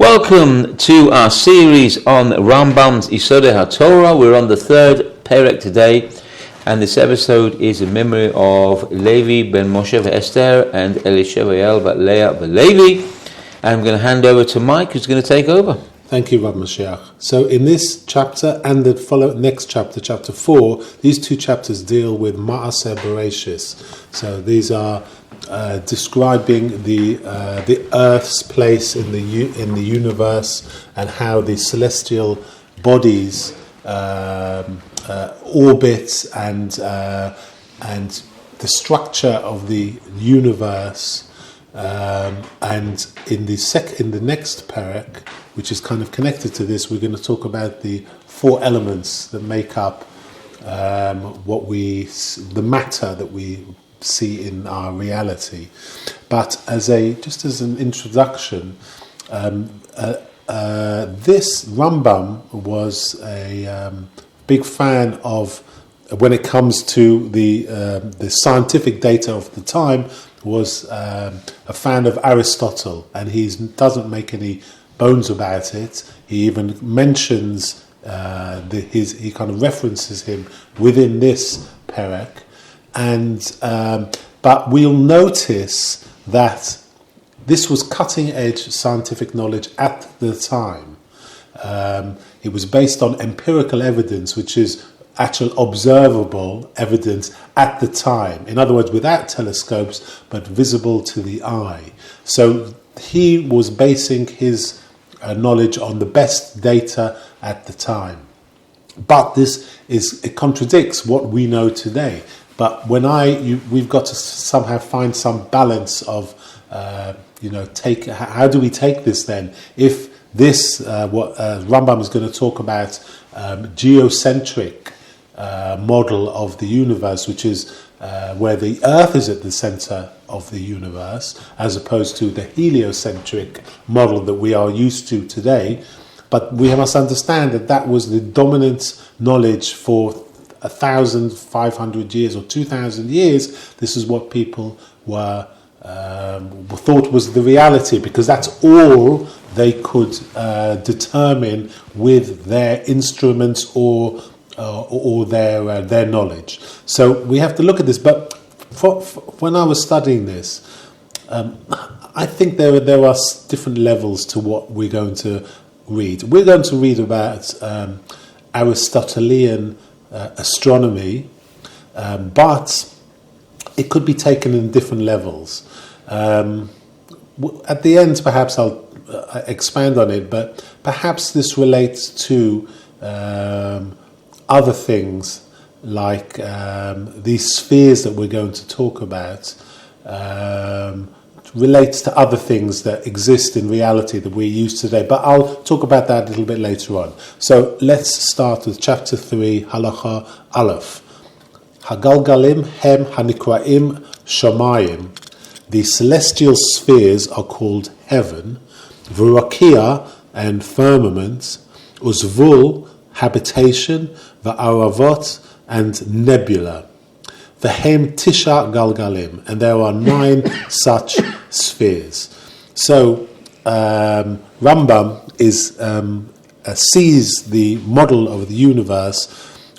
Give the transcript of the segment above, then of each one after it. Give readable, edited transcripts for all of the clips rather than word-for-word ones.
Welcome to our series on Rambam's Yesodei HaTorah. We're on the third perek today, and this episode is in memory of Levi ben Moshe Esther and Elishabayel bat Leah ben Levi. I'm going to hand over to Mike, who's going to take over. Thank you, Rav Mashiach. So in this chapter and the next chapter, chapter 4, these two chapters deal with Ma'aseh Bereshis. So these are describing the Earth's place in the universe and how the celestial bodies orbit and the structure of the universe. And in the next perek, which is kind of connected to this, we're going to talk about the four elements that make up the matter that we see in our reality. But as an introduction, this Rambam was a big fan of, when it comes to the scientific data of the time, was a fan of Aristotle, and he doesn't make any bones about it. He even mentions he kind of references him within this perek, but we'll notice that this was cutting-edge scientific knowledge at the time. It was based on empirical evidence, which is actual observable evidence at the time. In other words, without telescopes, but visible to the eye. So he was basing his knowledge on the best data at the time. But it contradicts what we know today. But we've got to somehow find some balance of, how do we take this then? If this, what Rambam is going to talk about, geocentric model of the universe, which is where the Earth is at the center of the universe, as opposed to the heliocentric model that we are used to today. But we must understand that was the dominant knowledge for 1,500 years or 2,000 years. This is what people thought was the reality, because that's all they could determine with their instruments or their knowledge. So we have to look at this. But when I was studying this, I think there are different levels to what we're going to read. We're going to read about Aristotelian astronomy, but it could be taken in different levels. At the end, perhaps I'll expand on it, but perhaps this relates to other things like these spheres that we're going to talk about, relates to other things that exist in reality that we use today. But I'll talk about that a little bit later on. So let's start with chapter 3, Halacha Aleph. Hagalgalim hem hanikraim shamayim. The celestial spheres are called heaven, v'rakia and firmament, uzvul habitation, v'aravot and nebula. V'hem tisha galgalim, and there are 9 such spheres. So Rambam sees the model of the universe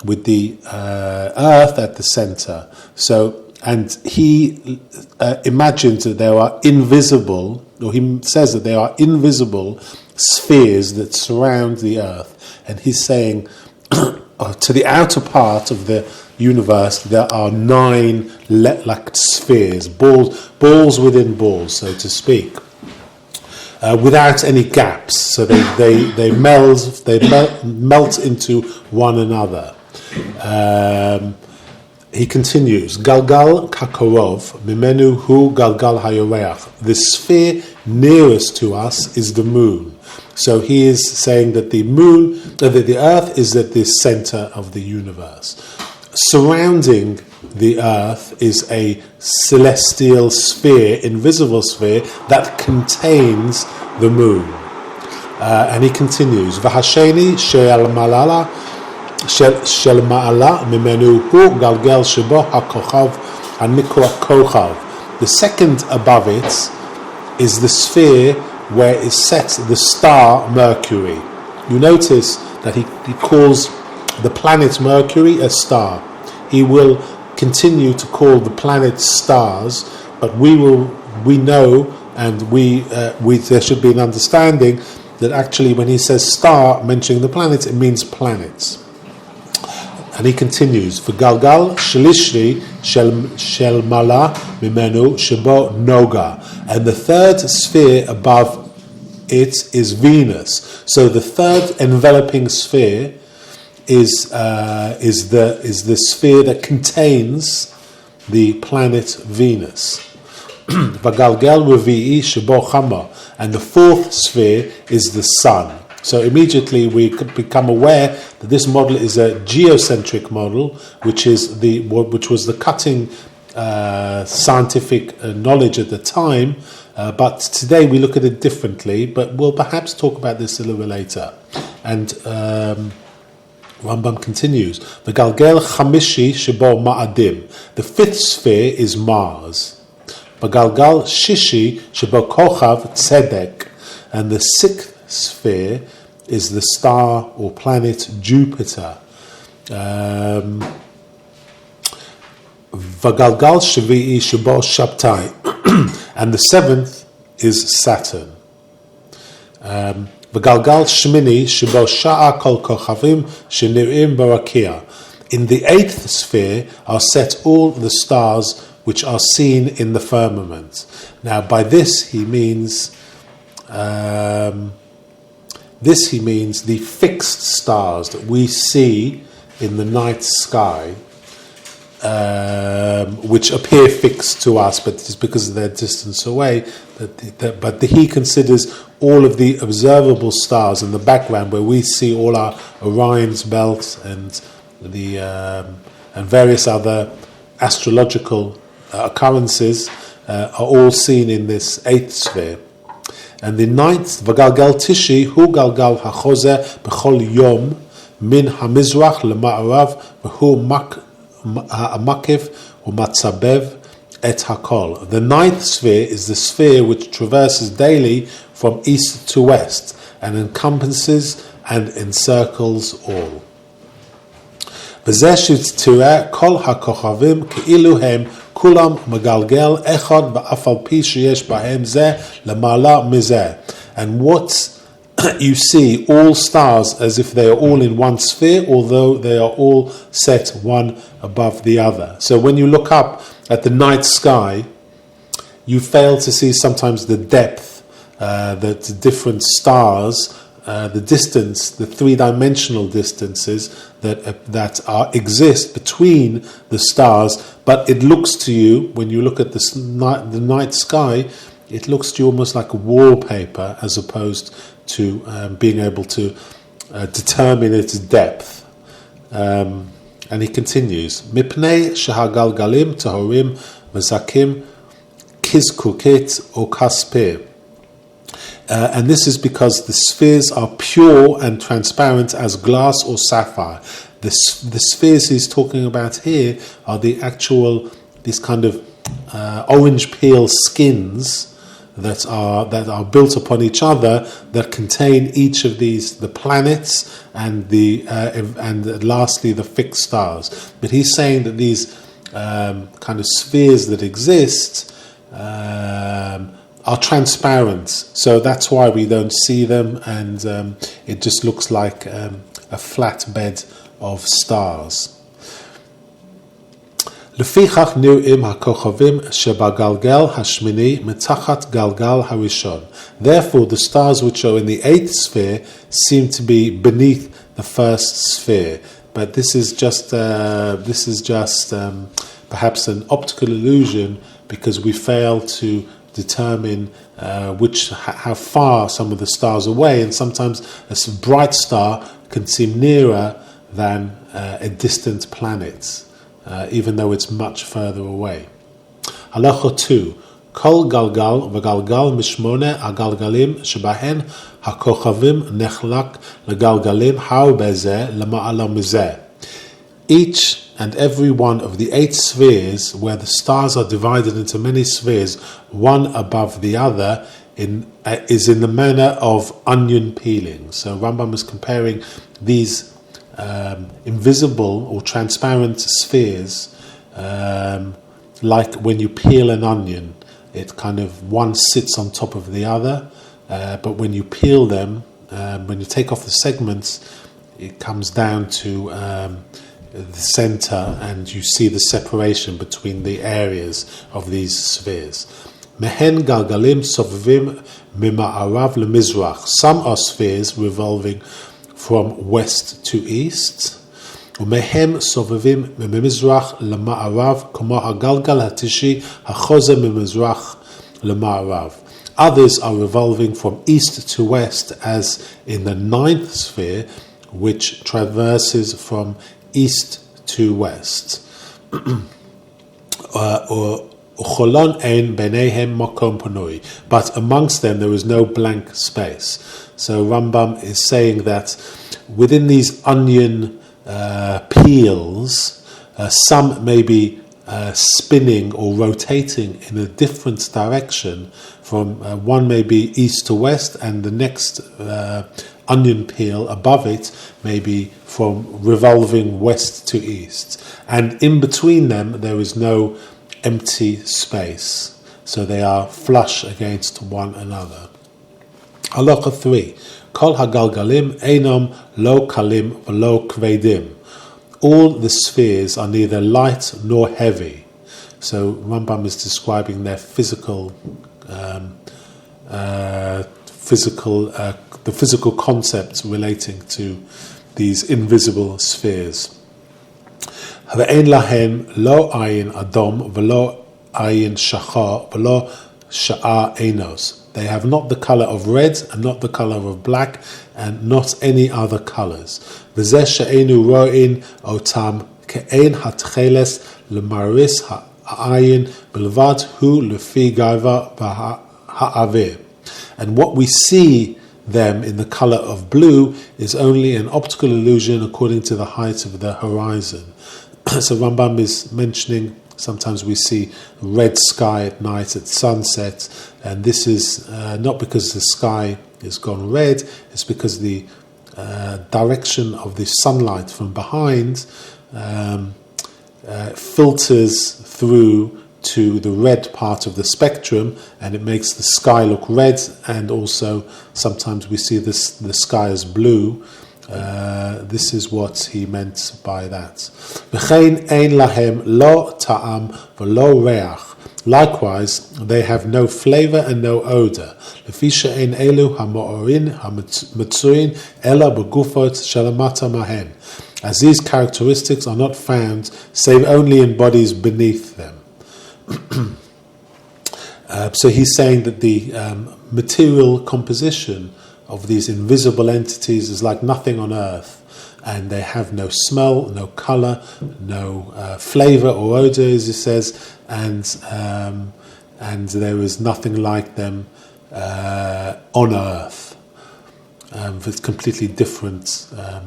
with the Earth at the center. So, and he imagines that there are invisible, or he says that there are invisible spheres that surround the Earth. And he's saying to the outer part of the universe there are 9 like spheres, balls within balls, so to speak, without any gaps. So they melt into one another. He continues, Galgal kakorov mimenu hu galgal hayoreach. The sphere nearest to us is the moon. So he is saying that the Earth is at the center of the universe. Surrounding the Earth is a celestial sphere, invisible sphere, that contains the moon. And he continues, V'hasheni she'al ma'ala mimenu hu galgal shebo hakochav hanikra kochav. The second above it is the sphere where is set the star Mercury. You notice that he calls the planet Mercury a star. He will continue to call the planets stars, but we know, and there should be an understanding that actually when he says star, mentioning the planets, it means planets. And he continues, V'galgal shlishri shel mala mimenu shebo noga. And the third sphere above it is Venus. So the third enveloping sphere is the sphere that contains the planet Venus. V'galgal revi'i shebo chama. And the fourth sphere is the sun. So immediately we could become aware that this model is a geocentric model, which was the cutting scientific knowledge at the time. But today we look at it differently. But we'll perhaps talk about this a little bit later. And Rambam continues: the Galgel Chamishi Shebo Ma'adim. The fifth sphere is Mars. V'galgal Shishi Shebo Kochav Tzedek. And the sixth sphere is the star or planet Jupiter. V'galgal Shvi'i Shebo Shabtai. And the seventh is Saturn. V'galgal Shmini Shebo Sha'a Kol Kochavim Shenirim Barakia. In the eighth sphere are set all the stars which are seen in the firmament. Now, by this he means the fixed stars that we see in the night sky, which appear fixed to us, but it's because of their distance away. But he considers all of the observable stars in the background, where we see all our Orion's belt and various other astrological occurrences, are all seen in this eighth sphere. And the ninth, V'galgal Tishi, Hu Galgal HaChozer B'chol Yom Min HaMizrach LeMa'arav V'hu Ha'amakiv U'matzabev Et HaKol. The ninth sphere is the sphere which traverses daily from east to west and encompasses and encircles all. V'zeh she'tzireh kol ha'kochavim ke'ilu hem kulam megalgel echad ba'afal pi sheyesh bahem zeh lemala mizeh. And what you see, all stars as if they are all in one sphere, although they are all set one above the other. So when you look up at the night sky, you fail to see sometimes the depth, the different stars, the distance, the three-dimensional distances that exist between the stars. But it looks to you, when you look at the night sky, it looks to you almost like a wallpaper, as opposed to being able to determine its depth. And he continues, Mipnei shahagalgalim tahorim mezakim kizkukit o kaspir. And this is because the spheres are pure and transparent as glass or sapphire. The spheres he's talking about here are these kind of orange peel skins that are built upon each other, that contain each of these, the planets and lastly the fixed stars. But he's saying that these kind of spheres that exist are transparent, so that's why we don't see them, and it just looks like a flat bed of stars. Lefichach nir'im hakochavim shebagalgal hashmini metachat galgal harishon. Therefore, the stars which are in the eighth sphere seem to be beneath the first sphere. But this is just perhaps an optical illusion, because we fail to determine how far some of the stars are away, and sometimes a bright star can seem nearer than a distant planet, even though it's much further away. Halacha 2. Kol galgal v'galgal mishmone agalgalim shebahen hakochavim nechlak legalgalim hau bezeh lema'ala mizeh. Each and every one of the 8 spheres, where the stars are divided into many spheres, one above the other, is in the manner of onion peeling. So Rambam is comparing these invisible or transparent spheres, like when you peel an onion, it kind of one sits on top of the other, but when you peel them, when you take off the segments, it comes down to the center, and you see the separation between the areas of these spheres. Mehen galgalim sovvim mima'arav lemizrach. Some are spheres revolving from west to east. Umehem sovvim mimizrach lema'arav kamo hagalgal hatishi hachoze mimizrach lema'arav. Others are revolving from east to west, as in the ninth sphere, which traverses from east to west. But amongst them there is no blank space. So Rambam is saying that within these onion peels, some may be spinning or rotating in a different direction. From one may be east to west, and the next onion peel above it may be from revolving west to east. And in between them there is no empty space. So they are flush against one another. Halacha 3. Kol hagalgalim einam lo kalim v'lo kvedim. All the spheres are neither light nor heavy. So Rambam is describing their physical the physical concepts relating to these invisible spheres. Ve'en lahem lo ayin adom v'lo ayin shachar v'lo sha'ar einos. They have not the color of red and not the color of black and not any other colors. V'zeh she'enu ro'in otam ke'en hatcheles l'maris ha'ayin bilvad hu lefi gaiva ha'avir. And what we see them in the color of blue is only an optical illusion according to the height of the horizon. So Rambam is mentioning sometimes we see red sky at night at sunset, and this is not because the sky is gone red, it's because the direction of the sunlight from behind filters through to the red part of the spectrum, and it makes the sky look red, and also sometimes we see the sky as blue. This is what he meant by that. V'chein ein lahem lo ta'am v'lo reach. Likewise, they have no flavor and no odor. Lefi she'ein elu ha'mo'orin ha'metzuin ela b'gufot shalamata mahen. As these characteristics are not found save only in bodies beneath them. So he's saying that the material composition of these invisible entities is like nothing on earth, and they have no smell, no color, no flavor or odor, as he says, and there is nothing like them on earth. It's a completely different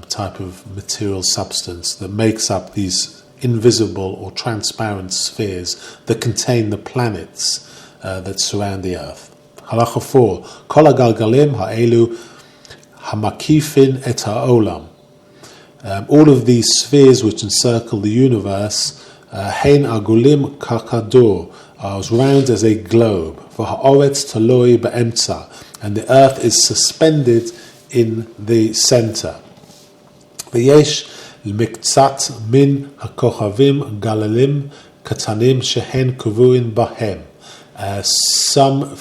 type of material substance that makes up these invisible or transparent spheres that contain the planets that surround the earth. Halacha 4. Kol hagalgalim ha'elu hamakifin et ha'olam. All of these spheres which encircle the universe, hein agulim kakadur, are as round as a globe. V'ha'oretz taloi be'emtza, and the earth is suspended in the center. V'yesh l'miktzat min ha'kochavim galalim katanim shehen kuvuin bahem. Some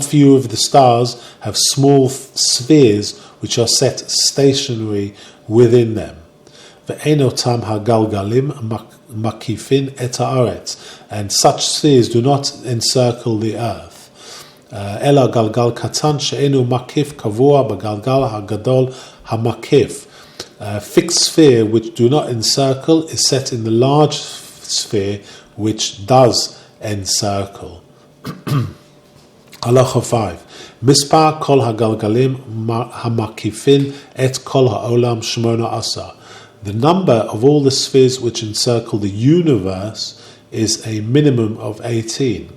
few of the stars have small spheres which are set stationary within them. Ve'enotam hagalgalim makifin et haaretz, and such spheres do not encircle the earth. Ela galgal katan she'enu makif kavua b'galgal hagadol hamakif. Fixed sphere which do not encircle is set in the large sphere which does encircle. Halacha 5. Mispar kol hagalgalim hamakifin et kol ha'olam shmona asa. The number of all the spheres which encircle the universe is a minimum of 18.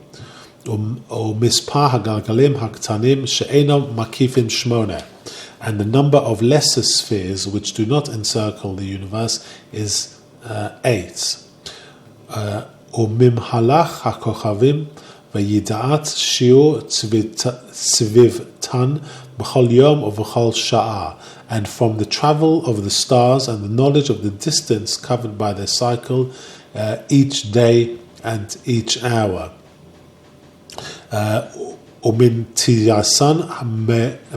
ומספר הגלגלים הקטנים שאינם מקיפים 8. And the number of lesser spheres which do not encircle the universe is 8. וממהלך הכוכבים וידעת שיעור צביבתן בכל יום ובכל שעה. And from the travel of the stars and the knowledge of the distance covered by their cycle each day and each hour. ומן תיאסן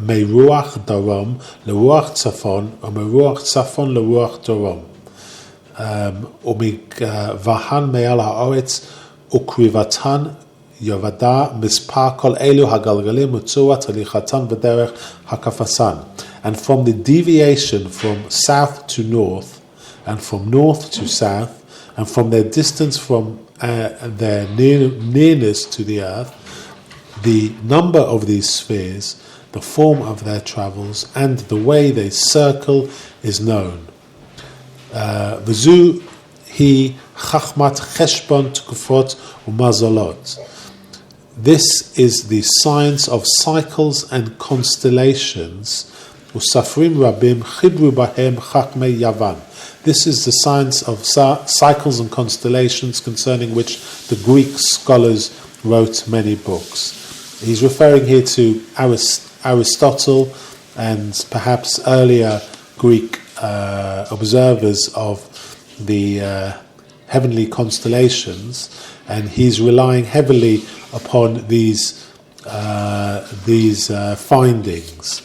מרוח דרום לרוח צפון ומרוח צפון לרוח דרום. ומגבהן מעל הארץ וקריבתן ירדה מספר כל אלו הגלגלים וצורת הליכתן ודרך הקפסן. And from the deviation from south to north and from north to south and from their distance from their nearness to the earth, the number of these spheres, the form of their travels, and the way they circle is known. וזו היא חכמת חשבון תקופות ומזלות. This is the science of cycles and constellations. וספרים רבים חיברו בהם חכמי יוון. This is the science of cycles and constellations concerning which the Greek scholars wrote many books. He's referring here to Aristotle and perhaps earlier Greek observers of the heavenly constellations, and he's relying heavily upon these findings.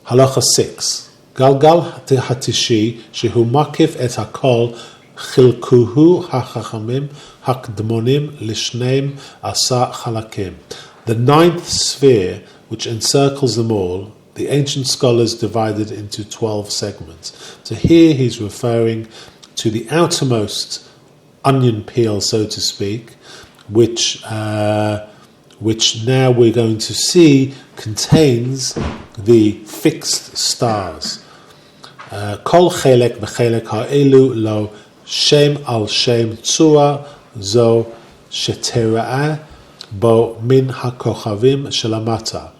Halacha 6. Galgal hatishi shehu makif et hakol chilkuhu hachachamim hakdmonim lishneim asa chalakim. The ninth sphere, which encircles them all, the ancient scholars divided into 12 segments. So here he's referring to the outermost onion peel, so to speak, which now we're going to see contains the fixed stars. Kol chelek v'chelek ha'elu lo shem al shem tzura zo shetera'ah bo min ha'kochavim shelamata.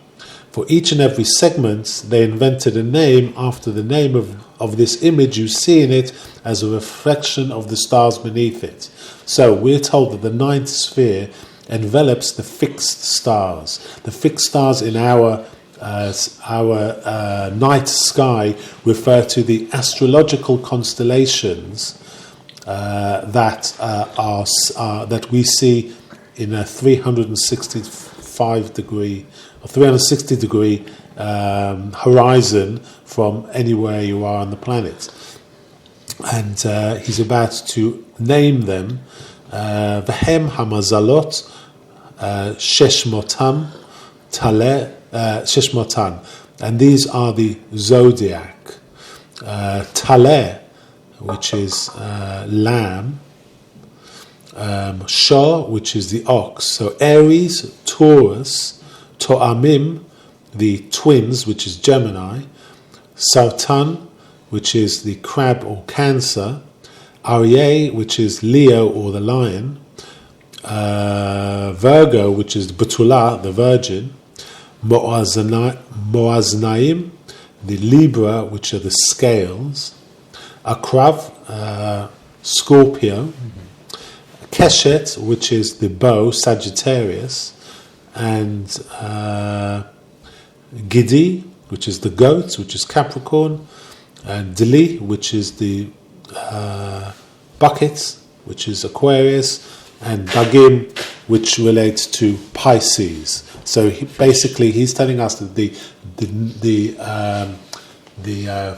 For each and every segment, they invented a name after the name of this image you see in it as a reflection of the stars beneath it. So we're told that the ninth sphere envelops the fixed stars. The fixed stars in our night sky refer to the astrological constellations that we see in a 360 degree horizon from anywhere you are on the planet. And he's about to name them. V'hem hamazalot sheshmotan tale sheshmotan, and these are the zodiac. Tale, which is lamb. Shah, which is the ox. So Aries, Taurus, To'amim, the twins, which is Gemini, Sartan, which is the crab or Cancer, Aryeh, which is Leo or the lion, Virgo, which is Betula, the virgin, Moaznaim, the Libra, which are the scales, Akrav, Scorpio, Keshet, which is the bow, Sagittarius, and Gidi, which is the goat, which is Capricorn, and Dili, which is the bucket, which is Aquarius, and Dagim, which relates to Pisces. So he's telling us that the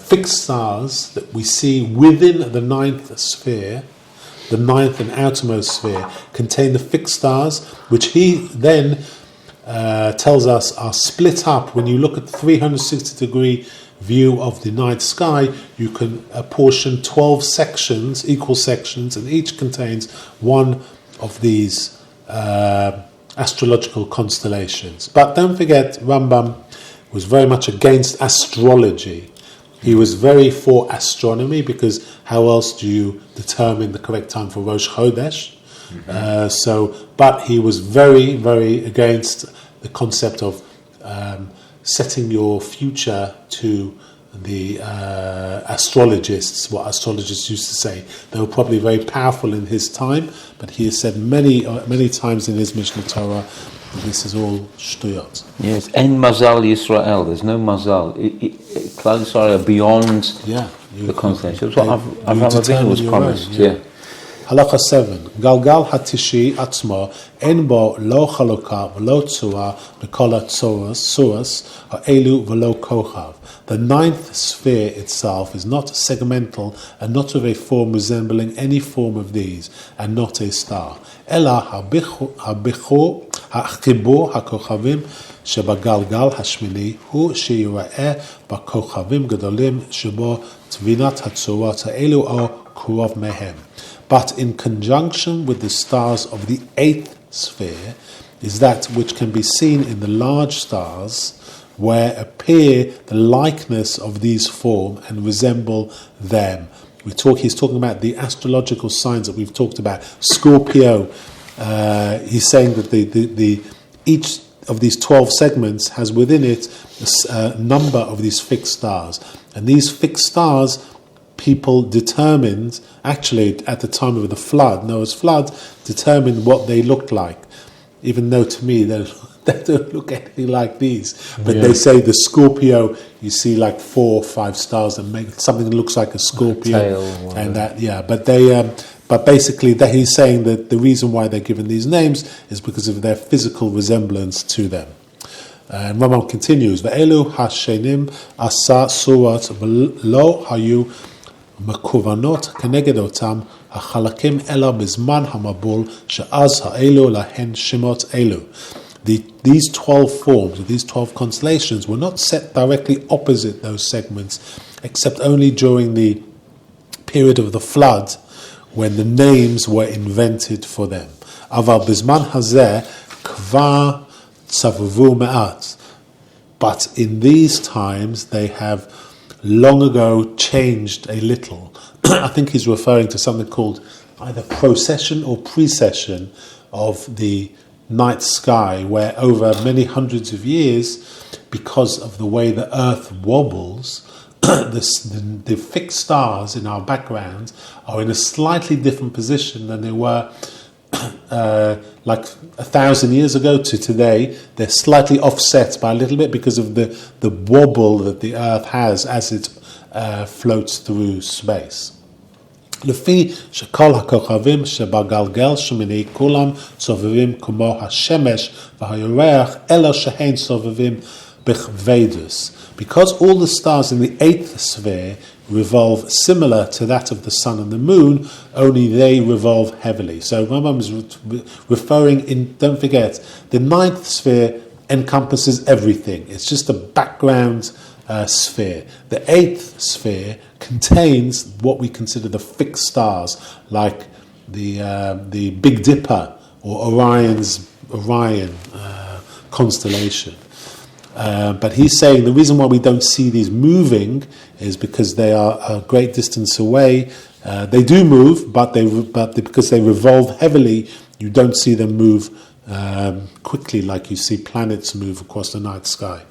fixed stars that we see within the ninth sphere, the ninth and outermost sphere, contain the fixed stars, which he then tells us are split up. When you look at the 360-degree view of the night sky, you can apportion 12 sections, equal sections, and each contains one of these astrological constellations. But don't forget, Rambam was very much against astrology. He was very for astronomy, because how else do you determine the correct time for Rosh Chodesh? But he was very, very against the concept of setting your future to the astrologists, what astrologists used to say. They were probably very powerful in his time, but he has said many times in his Mishneh Torah that this is all shtuyot. Yes, en mazal Yisrael. There's no mazal. Klal Yisrael are beyond the constellation. That's what Avraham was promised. Halacha 7. Galgal hatishi atzmo en bo lo chaloka v'lo tzua b'kol tzuras ha'elu v'lo kochav. The ninth sphere itself is not segmental and not of a form resembling any form of these, and not a star. Ela ha'chibur ha'kochavim shebagalgal hashmini hu sheyira'eh b'kochavim gedolim shebo tvinat hatzurat ha'elu o kurov mehem. But in conjunction with the stars of the eighth sphere is that which can be seen in the large stars, where appear the likeness of these form and resemble them. He's talking about the astrological signs that we've talked about. Scorpio, he's saying that the each of these 12 segments has within it a number of these fixed stars. And these fixed stars, people determined, actually at the time of the flood, Noah's flood, determined what they looked like. Even though to me they don't look anything like these. But they say the Scorpio, you see like 4 or 5 stars and make something that looks like a Scorpio. And that, but basically he's saying that the reason why they're given these names is because of their physical resemblance to them. And Rambam continues, Ve'elu hashenim asa surat lo hayu מקוונות כנגד אותם החלקים אלא בזמן המבול שאז האלו להן שמות אלו. These 12 forms, these 12 constellations were not set directly opposite those segments, except only during the period of the flood when the names were invented for them. אבל בזמן הזה כבר צבבו מעט. But in these times they have long ago changed a little. I think he's referring to something called either procession or precession of the night sky, where over many hundreds of years, because of the way the earth wobbles, the fixed stars in our background are in a slightly different position than they were like 1,000 years ago to today. They're slightly offset by a little bit because of the wobble that the earth has as it floats through space. לפי שכל הכוכבים שבגלגל שמיני כולם סובבים כמו השמש והירח, אלא שהן סובבים בכבדות. Because all the stars in the eighth sphere revolve similar to that of the sun and the moon, only they revolve heavily. So Rambam is referring in, don't forget, the ninth sphere encompasses everything. It's just a background sphere. The eighth sphere contains what we consider the fixed stars, like the Big Dipper or Orion constellation. But he's saying the reason why we don't see these moving is because they are a great distance away. They do move, but because they revolve heavily, you don't see them move quickly like you see planets move across the night sky.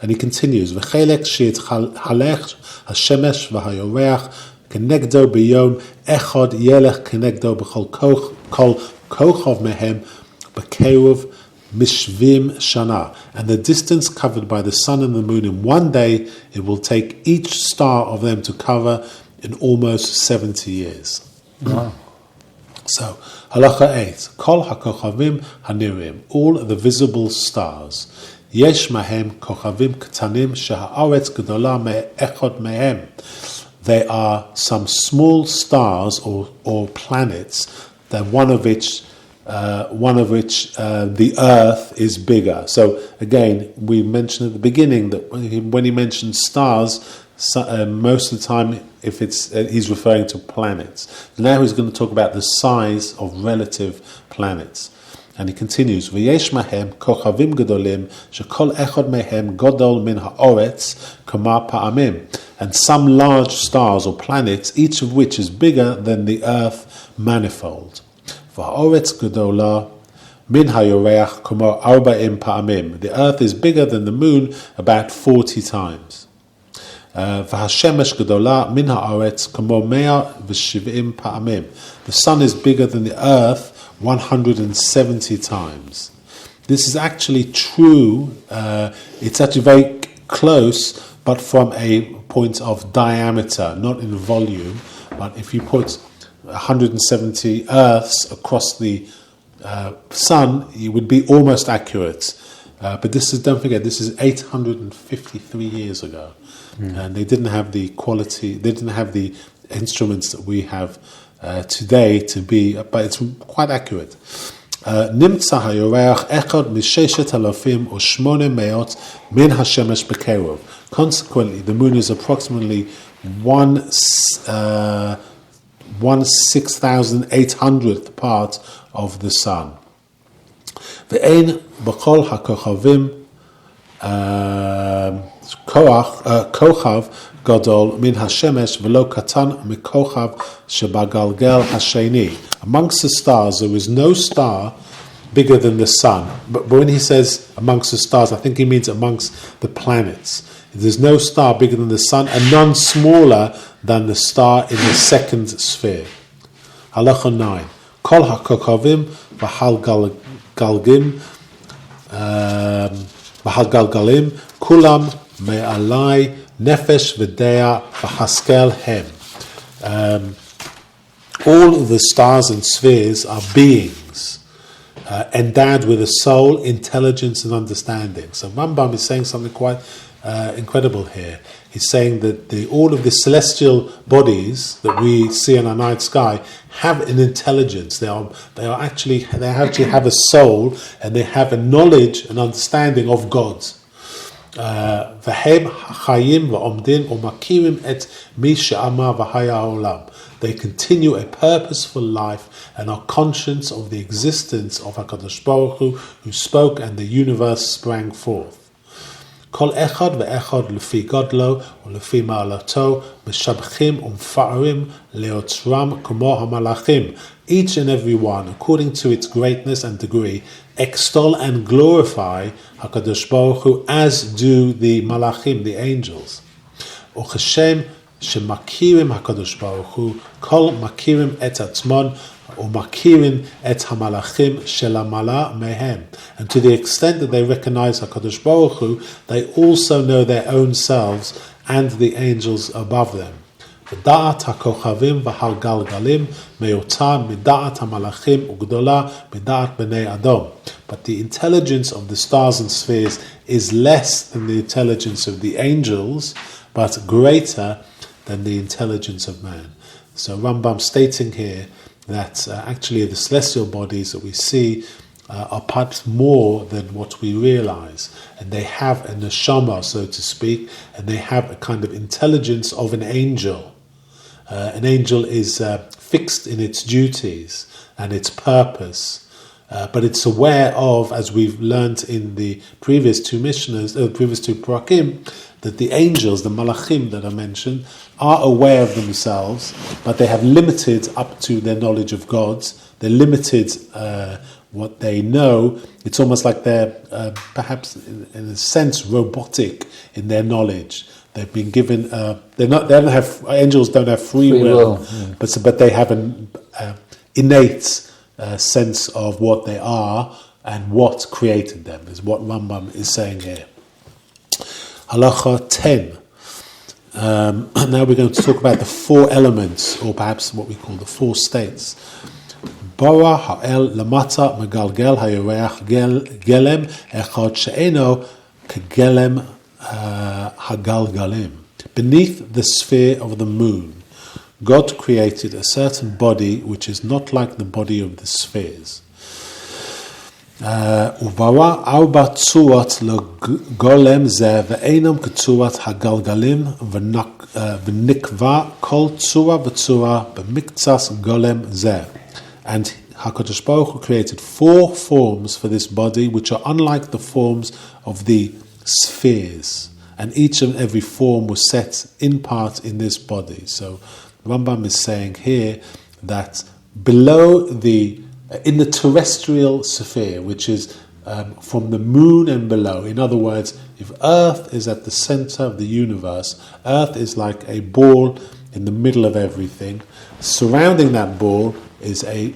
And he continues, "V'chelek she'itchalech hashemesh v'hayoreach kenegdo b'yom echad yelech kenegdo b'chol kochav mehem b'keruv mishvim shana." And the distance covered by the sun and the moon in one day, it will take each star of them to cover in almost 70 years. Wow. So, halacha 8, kol hakochavim hanirim, all the visible stars. Yesh mahem kochavim ktanim shehaaretz gedola me'echad mehem. They are some small stars or planets, that one of which the earth is bigger. So again, we mentioned at the beginning that when he mentioned stars, most of the time, if it's he's referring to planets. Now he's going to talk about the size of relative planets. And he continues, V'yesh mahem kochavim gedolim shekol echad mehem godol min ha'oretz kama pa'amim. And some large stars or planets, each of which is bigger than the earth manifold. V'ha'oretz gedola min hayoreach komo 40 pa'amim. The earth is bigger than the moon about 40 times. V'hashemesh gedola min ha'aretz komo 170 pa'amim. The sun is bigger than the earth 170 times. This is actually true. It's actually very close, but from a point of diameter, not in volume. But if you put 170 earths across the sun, it would be almost accurate. But this is, don't forget, this is 853 years ago. And they didn't have the quality, they didn't have the instruments that we have today to be, but it's quite accurate. נמצא היורח אחד מ6,800 מן השמש בקרוב. Consequently, the moon is approximately 1/6,800th part of the sun. ואין בכל הכוכבים כוכב גדול מן השמש ולא קטן מכוכב שבגלגל השני. Amongst the stars, there is no star bigger than the sun. But when he says amongst the stars, I think he means amongst the planets. There's no star bigger than the sun and none smaller than the star in the second sphere. Halacha 9. Kol hakokavim v'halgalgalim kulam me'alai nefesh v'dea v'haskel hem. All the stars and spheres are beings endowed with a soul, intelligence and understanding. So Rambam is saying something quite incredible here. He's saying that all of the celestial bodies that we see in our night sky have an intelligence. They actually have a soul, and they have a knowledge and understanding of God. They continue a purposeful life and are conscious of the existence of HaKadosh Baruch Hu, who spoke and the universe sprang forth. כל אחד ואחד לפי גודלו ולפי מעלתו משבחים ומפארים ליוצרם כמו המלאכים. Each and every one, according to its greatness and degree, extol and glorify HaKadosh Baruch Hu, as do the malachim, the angels. וכשם שמכירים הקדוש ברוך הוא, כל מכירים את עצמם ומכירים את המלאכים שלמעלה מהם. And to the extent that they recognize HaKadosh Baruch Hu, they also know their own selves and the angels above them. ודעת הכוכבים והגלגלים מיותר מדעת המלאכים וגדולה מדעת בני אדם. But the intelligence of the stars and spheres is less than the intelligence of the angels, but greater than the intelligence of man. So Rambam stating here that actually the celestial bodies that we see are perhaps more than what we realize, and they have a neshama, so to speak, and they have a kind of intelligence of an angel. An angel is fixed in its duties and its purpose, but it's aware of, as we've learnt in the previous two parakim, that the angels, the malachim that are mentioned, are aware of themselves, but they have limited up to their knowledge of God. They're limited what they know. It's almost like they're perhaps, in a sense, robotic in their knowledge. They've been given. Angels don't have free will. But they have an innate sense of what they are and what created them. Is what Rambam is saying here. Halacha 10. Now we're going to talk about the four elements, or perhaps what we call the four states. Bara ha'el lamata megalgel hayoreach gelem echad she'eno kegelem hagalgalim. Beneath the sphere of the moon, God created a certain body which is not like the body of the spheres. וברא ארבע צורות לגולם זה ואינם כצורת הגלגלים ונקבע כל צורה וצורה במקצת גולם זה. And HaKadosh Baruch Hu created four forms for this body which are unlike the forms of the spheres, and each and every form was set in part in this body. So Rambam is saying here that below the in the terrestrial sphere, which is from the moon and below. In other words, if Earth is at the center of the universe, Earth is like a ball in the middle of everything. Surrounding that ball is a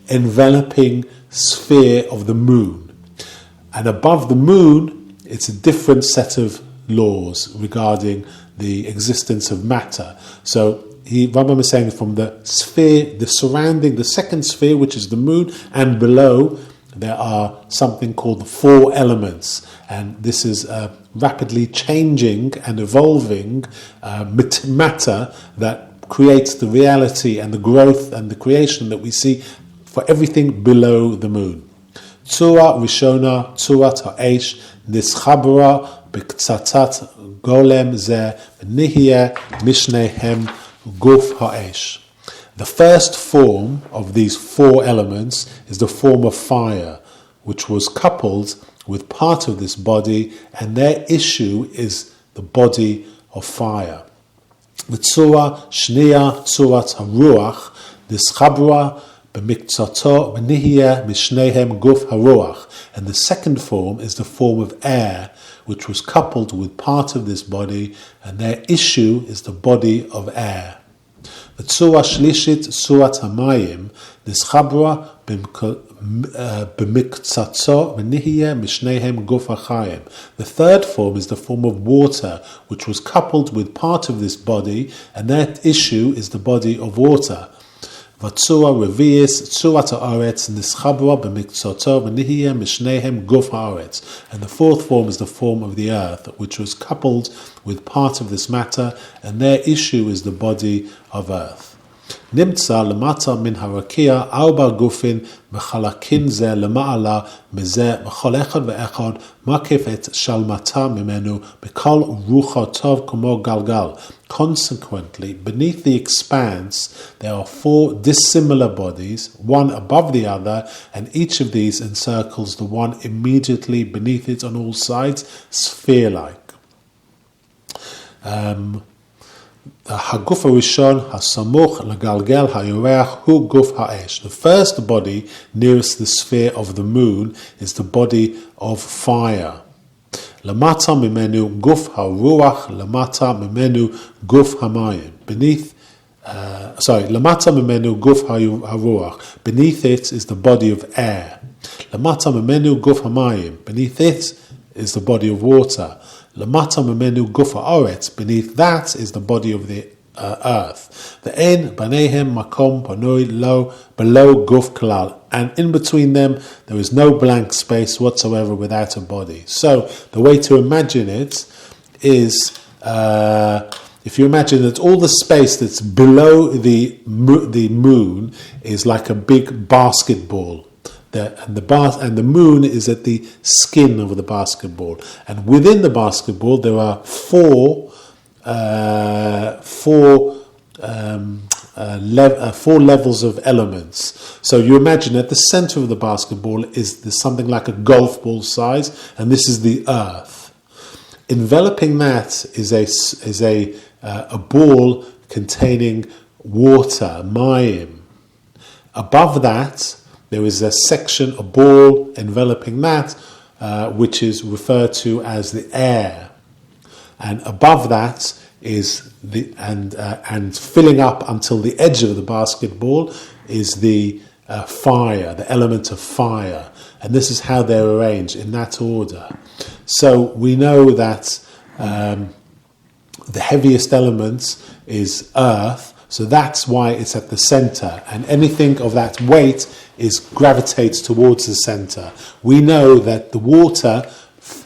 enveloping sphere of the moon. And above the moon, it's a different set of laws regarding the existence of matter. So Rambam is saying from the sphere, the surrounding, the second sphere, which is the moon, and below, there are something called the four elements. And this is rapidly changing and evolving matter that creates the reality and the growth and the creation that we see for everything below the moon. Tzura Rishona, Tzurat Ha'esh, Nischabra, B'Ktzatat Golem Zeh, Nihye, Mishnehem, Guf Ha'esh. The first form of these four elements is the form of fire, which was coupled with part of this body, and their issue is the body of fire. V'tzura Shniya Tzurat HaRuach, Nischabra, B'Miktzatto, B'Nihye, Mishnehem, Guf HaRuach. And the second form is the form of air, which was coupled with part of this body, and their issue is the body of air. The Tzura Shlishit Tzurat Hamayim Nischabra B'Miktzatzo V'Nihye Mishnehem Guf HaChayim. The third form is the form of water, which was coupled with part of this body, and that issue is the body of water. V'Tzura Revi'is Tzurat Ha'aretz Nischabra B'Miktzatzo V'Nihye Mishnehem Guf HaAretz. And the fourth form is the form of the earth, which was coupled with part of this matter, and their issue is the body of earth. Nimtza lemata min harakia arba gufin b'chalakin ze lema'ala meze b'chol echad ve'echad makif et shalmata mimenu b'kol rucha tov komo galgal. Consequently, beneath the expanse, there are four dissimilar bodies, one above the other, and each of these encircles the one immediately beneath it on all sides, sphere-like. Haguf Rishon Hasamuch Lagalgel Hayoreach Hu Guf Ha'esh. The first body nearest the sphere of the moon is the body of fire. Lamata Mimenu Guf HaRuach, Lamata Mimenu Guf Hamayim. Lamata Mimenu Guf HaRuach. Beneath it is the body of air. Lamata Mimenu Guf Hamayim. Beneath it is the body of water. Lamata Memenu Guf Ha'aretz. Beneath that is the body of the earth. The En Banehem Makom Panoi Lo below Guf Kalal. And in between them there is no blank space whatsoever without a body. So the way to imagine it is if you imagine that all the space that's below the moon is like a big basketball. And the moon is at the skin of the basketball, and within the basketball there are four levels of elements. So you imagine at the center of the basketball is something like a golf ball size, and this is the earth. Enveloping that is a ball containing water, mayim. Above that, there is a section, a ball enveloping that, which is referred to as the air, and above that is and filling up until the edge of the basketball is the fire, the element of fire, and this is how they're arranged in that order. So we know that the heaviest element is earth. So that's why it's at the center, and anything of that weight gravitates towards the center. We know that the water,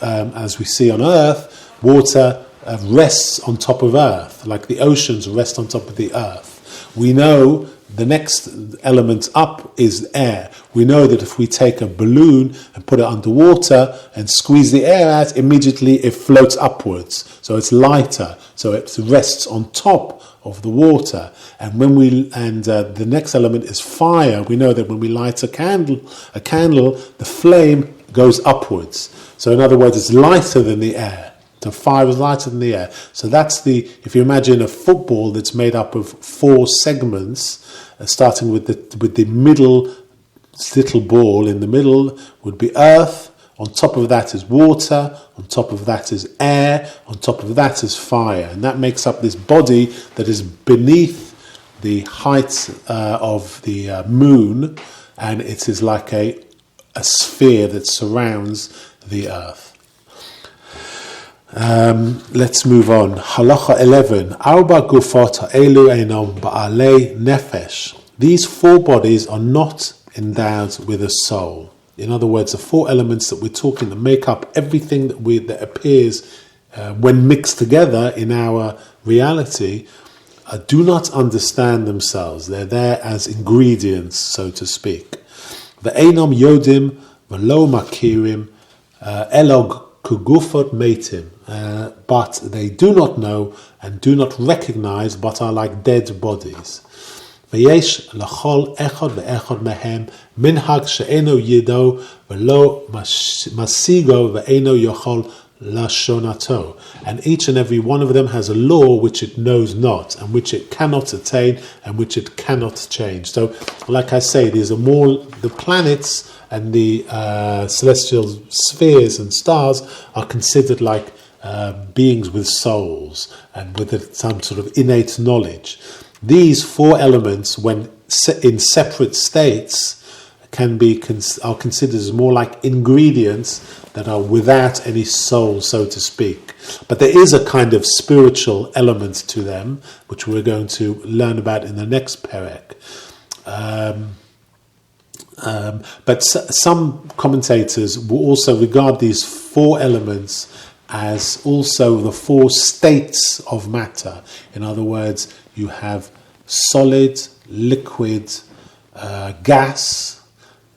as we see on Earth, water rests on top of Earth, like the oceans rest on top of the Earth. We know the next element up is air. We know that if we take a balloon and put it underwater and squeeze the air out, immediately it floats upwards. So it's lighter. So it rests on top of the water. And the next element is fire. We know that when we light a candle, the flame goes upwards. So in other words, it's lighter than the air. The fire is lighter than the air. So that's if you imagine a football that's made up of four segments, starting with the middle this little ball in the middle would be earth. On top of that is water, on top of that is air, on top of that is fire. And that makes up this body that is beneath the height of the moon, and it is like a sphere that surrounds the earth. Let's move on. Halacha 11. Arba gufot ha'elu einom ba'alei nefesh. These four bodies are not endowed with a soul. In other words, the four elements that we're talking that make up everything that appears when mixed together in our reality do not understand themselves. They're there as ingredients, so to speak. Ve'enom yodim v'lo makirim elog kugufot meitim. But they do not know and do not recognize, but are like dead bodies. ויש לכל אחד ואחד מהם מנהג שאינו ידעו ולא משיגו ואינו יכול לשונתו. And each and every one of them has a law which it knows not, and which it cannot attain, and which it cannot change. So, like I say, these are more the planets and the celestial spheres and stars are considered like beings with souls and with some sort of innate knowledge. These four elements, when in separate states, are considered as more like ingredients that are without any soul, so to speak. But there is a kind of spiritual element to them, which we're going to learn about in the next perek. But some commentators will also regard these four elements as also the four states of matter. In other words, you have solid, liquid, gas,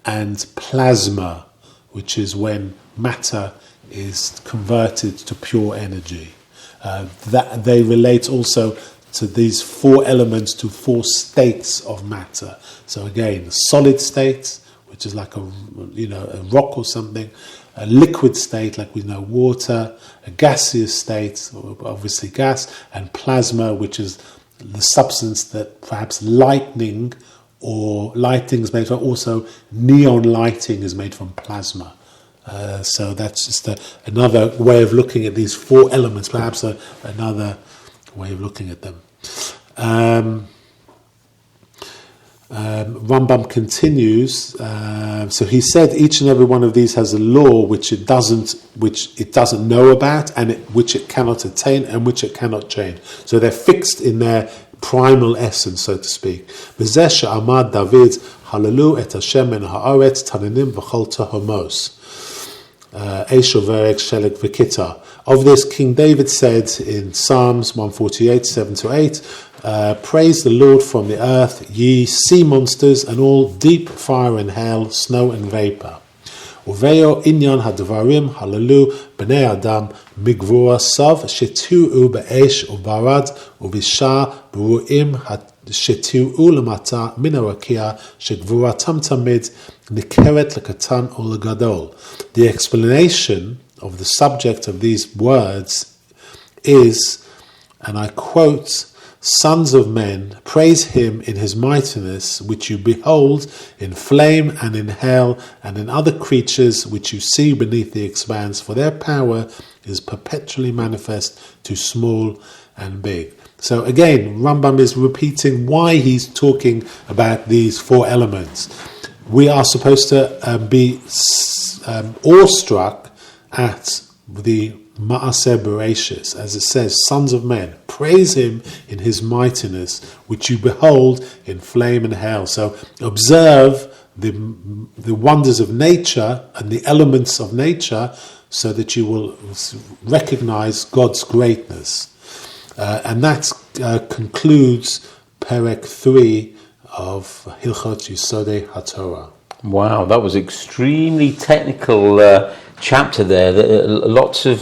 and plasma, which is when matter is converted to pure energy. That they relate also to these four elements, to four states of matter. So again, solid state, which is like a rock or something, a liquid state, like we know water, a gaseous state, obviously gas, and plasma, which is the substance that perhaps lighting is made from. Also, neon lighting is made from plasma. So that's just another way of looking at these four elements, perhaps another way of looking at them. Rambam continues. So he said each and every one of these has a law which it doesn't know about, and which it cannot attain, and which it cannot change. So they're fixed in their primal essence, so to speak. V'zeh she'amad David halalu et Hashem min haaretz taninim v'chol tahomos. Of this, King David said in Psalms 148, 7-8, praise the Lord from the earth, ye sea monsters, and all deep fire and hell, snow and vapor. Uveyo inyan hadvarim halalu b'nei adam migvura sav shetiu be'esh ubarad ubisha b'ruim shetiu lamata min harakia shegvuratam tamid nikeret lekatan or legadol. The explanation of the subject of these words is, and I quote, "Sons of men, praise him in his mightiness, which you behold in flame and in hell, and in other creatures which you see beneath the expanse, for their power is perpetually manifest to small and big." So again, Rambam is repeating why he's talking about these four elements. We are supposed to be awestruck at the Ma'aseh Bereshis, as it says, "Sons of men, praise him in his mightiness, which you behold in flame and hell." So observe the wonders of nature and the elements of nature, so that you will recognize God's greatness. And that concludes Perek 3 of Hilchot Yesodei HaTorah. Wow, that was extremely technical chapter there. Lots of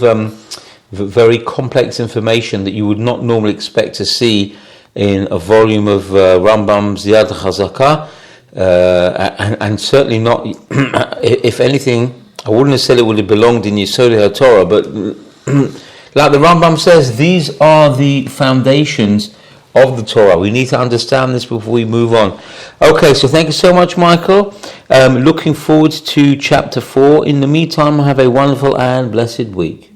very complex information that you would not normally expect to see in a volume of Rambam's Yad Chazaka, and certainly not, if anything, I wouldn't have said it would have belonged in Yesodei HaTorah, but like the Rambam says, these are the foundations of the Torah. We need to understand this before we move on. Okay, so thank you so much, Michael. Looking forward to chapter 4. In the meantime, have a wonderful and blessed week.